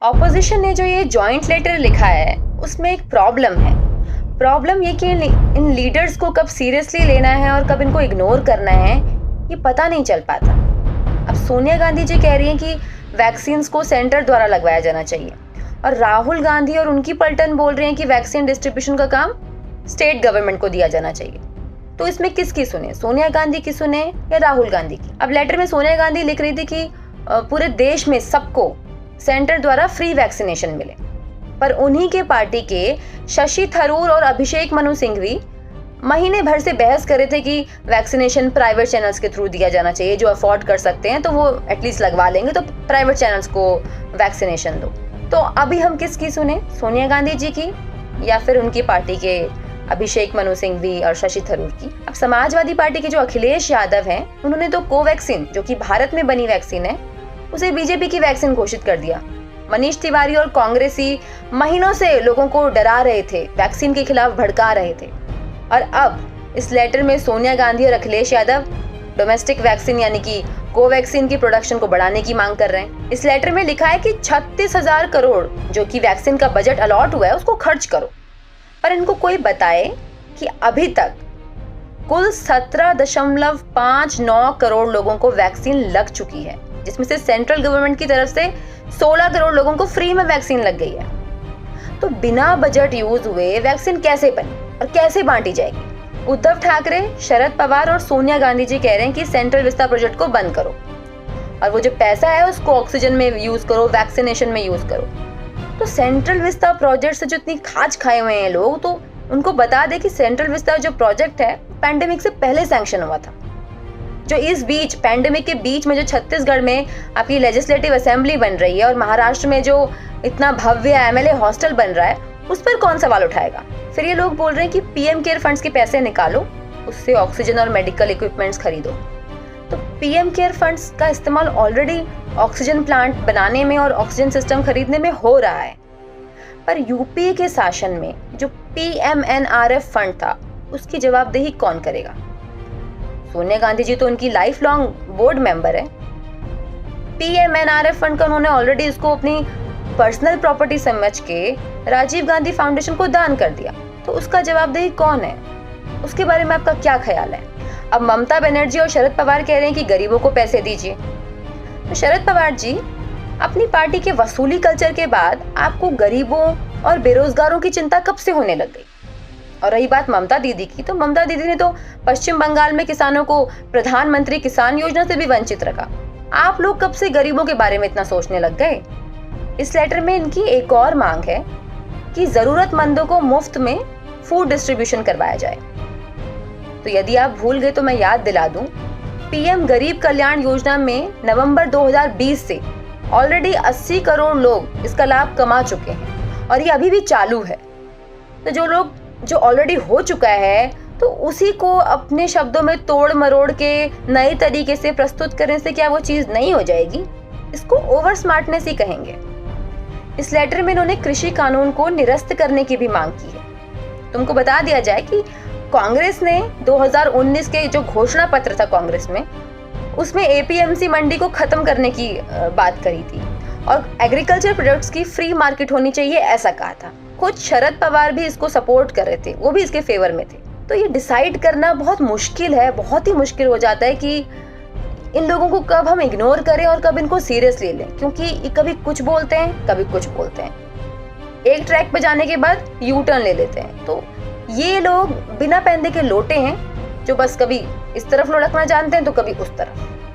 Opposition ने जो ये जॉइंट लेटर लिखा है उसमें एक प्रॉब्लम है। प्रॉब्लम ये कि इन लीडर्स को कब सीरियसली लेना है और कब इनको इग्नोर करना है ये पता नहीं चल पाता। अब सोनिया गांधी जी कह रही हैं कि वैक्सीन्स को सेंटर द्वारा लगवाया जाना चाहिए और राहुल गांधी और उनकी पलटन बोल रहे हैं कि वैक्सीन डिस्ट्रीब्यूशन का काम स्टेट गवर्नमेंट को दिया जाना चाहिए। तो इसमें किसकी सुने, सोनिया गांधी की सुने या राहुल गांधी की? अब लेटर में सोनिया गांधी लिख रही थी कि पूरे देश में सबको सेंटर द्वारा फ्री वैक्सीनेशन मिले, पर उन्हीं के पार्टी के शशि थरूर और अभिषेक मनु सिंघवी महीने भर से बहस कर रहे थे कि वैक्सीनेशन प्राइवेट चैनल्स के थ्रू दिया जाना चाहिए। जो अफोर्ड कर सकते हैं तो वो एटलीस्ट लगवा लेंगे, तो प्राइवेट चैनल्स को वैक्सीनेशन दो। तो अभी हम किसकी सुने, सोनिया गांधी जी की या फिर उनकी पार्टी के अभिषेक मनु सिंघवी और शशि थरूर की? अब समाजवादी पार्टी के जो अखिलेश यादव हैं उन्होंने तो कोवैक्सीन, जो कि भारत में बनी वैक्सीन है, उसे बीजेपी की वैक्सीन घोषित कर दिया। मनीष तिवारी और कांग्रेसी महीनों से लोगों को डरा रहे थे, वैक्सीन के खिलाफ भड़का रहे थे, और अब इस लेटर में सोनिया गांधी और अखिलेश यादव डोमेस्टिक वैक्सीन यानी कि कोवैक्सीन की प्रोडक्शन को बढ़ाने की मांग कर रहे हैं। इस लेटर में लिखा है कि 36,000 करोड़ जो कि वैक्सीन का बजट अलॉट हुआ है उसको खर्च करो, पर इनको कोई बताए कि अभी तक कुल 17.59 करोड़ लोगों को वैक्सीन लग चुकी है, जिसमें से सेंट्रल गवर्नमेंट की तरफ से 16 करोड़ लोगों को फ्री में वैक्सीन लग गई है। तो बिना बजट यूज हुए वैक्सीन कैसे बनी और कैसे बांटी जाएगी? उद्धव ठाकरे, शरद पवार और सोनिया गांधी जी कह रहे हैं कि सेंट्रल विस्ता प्रोजेक्ट को बंद करो और वो जो पैसा है उसको ऑक्सीजन में यूज करो, वैक्सीनेशन में यूज करो। तो सेंट्रल विस्ता प्रोजेक्ट से जो इतनी खाज खाए हुए हैं लोग, तो उनको बता दे कि सेंट्रल विस्ता जो प्रोजेक्ट है पैंडेमिक से पहले सैंक्शन हुआ था। जो इस बीच पैंडेमिक के बीच में जो छत्तीसगढ़ में आपकी लेजिस्लेटिव असेंबली बन रही है और महाराष्ट्र में जो इतना भव्य एमएलए हॉस्टल बन रहा है, उस पर कौन सवाल उठाएगा? फिर ये लोग बोल रहे हैं कि पीएम केयर फंड्स के पैसे निकालो, उससे ऑक्सीजन और मेडिकल इक्विपमेंट्स खरीदो। तो पीएम केयर फंड्स का इस्तेमाल ऑलरेडी ऑक्सीजन प्लांट बनाने में और ऑक्सीजन सिस्टम खरीदने में हो रहा है, पर यूपीए के शासन में जो पीएमएनआरएफ फंड था उसकी जवाबदेही कौन करेगा? सोनिया गांधी जी तो उनकी लाइफ लॉन्ग बोर्ड मेंबर है। पीएमएनआरएफ फंड का उन्होंने ऑलरेडी इसको अपनी पर्सनल प्रॉपर्टी समझ के राजीव गांधी फाउंडेशन को दान कर दिया, तो उसका जवाबदेही कौन है? उसके बारे में आपका क्या ख्याल है? अब ममता बनर्जी और शरद पवार कह रहे हैं कि गरीबों को पैसे दीजिए। तो शरद पवार जी, अपनी पार्टी के वसूली कल्चर के बाद आपको गरीबों और बेरोजगारों की चिंता कब से होने लग गई? और रही बात ममता दीदी की, तो ममता दीदी ने तो पश्चिम बंगाल में किसानों को प्रधानमंत्री किसान योजना से भी वंचित रखा। आप लोग कब से गरीबों के बारे में इतना सोचने लग गए? इस लेटर में इनकी एक और मांग है कि जरूरतमंदों को मुफ्त में फूड डिस्ट्रीब्यूशन करवाया जाए। तो यदि आप भूल गए तो मैं याद दिला दूं, पीएम गरीब कल्याण योजना में नवंबर 2020 से ऑलरेडी 80 करोड़ लोग इसका लाभ कमा चुके हैं और ये अभी भी चालू है। तो जो लोग जो ऑलरेडी हो चुका है, तो उसी को अपने शब्दों में तोड़ मरोड़ के नए तरीके से प्रस्तुत करने से क्या वो चीज नहीं हो जाएगी? इसको ओवर स्मार्टनेस ही कहेंगे। इस लेटर में इन्होंने कृषि कानून को निरस्त करने की भी मांग की है। तुमको बता दिया जाए कि कांग्रेस ने 2019 के जो घोषणा पत्र था कांग्रेस में, उसमें एपीएमसी मंडी को खत्म करने की बात करी थी और एग्रीकल्चर प्रोडक्ट्स की फ्री मार्केट होनी चाहिए ऐसा कहा था। खुद शरद पवार भी इसको सपोर्ट कर रहे थे, वो भी इसके फेवर में थे। तो ये डिसाइड करना बहुत मुश्किल है, बहुत ही मुश्किल हो जाता है कि इन लोगों को कब हम इग्नोर करें और कब इनको सीरियसली लें, क्योंकि ये कभी कुछ बोलते हैं कभी कुछ बोलते हैं, एक ट्रैक पे जाने के बाद यू टर्न ले लेते हैं। तो ये लोग बिना पैंदे के लोटे हैं जो बस कभी इस तरफ लुढ़कना जानते हैं तो कभी उस तरफ।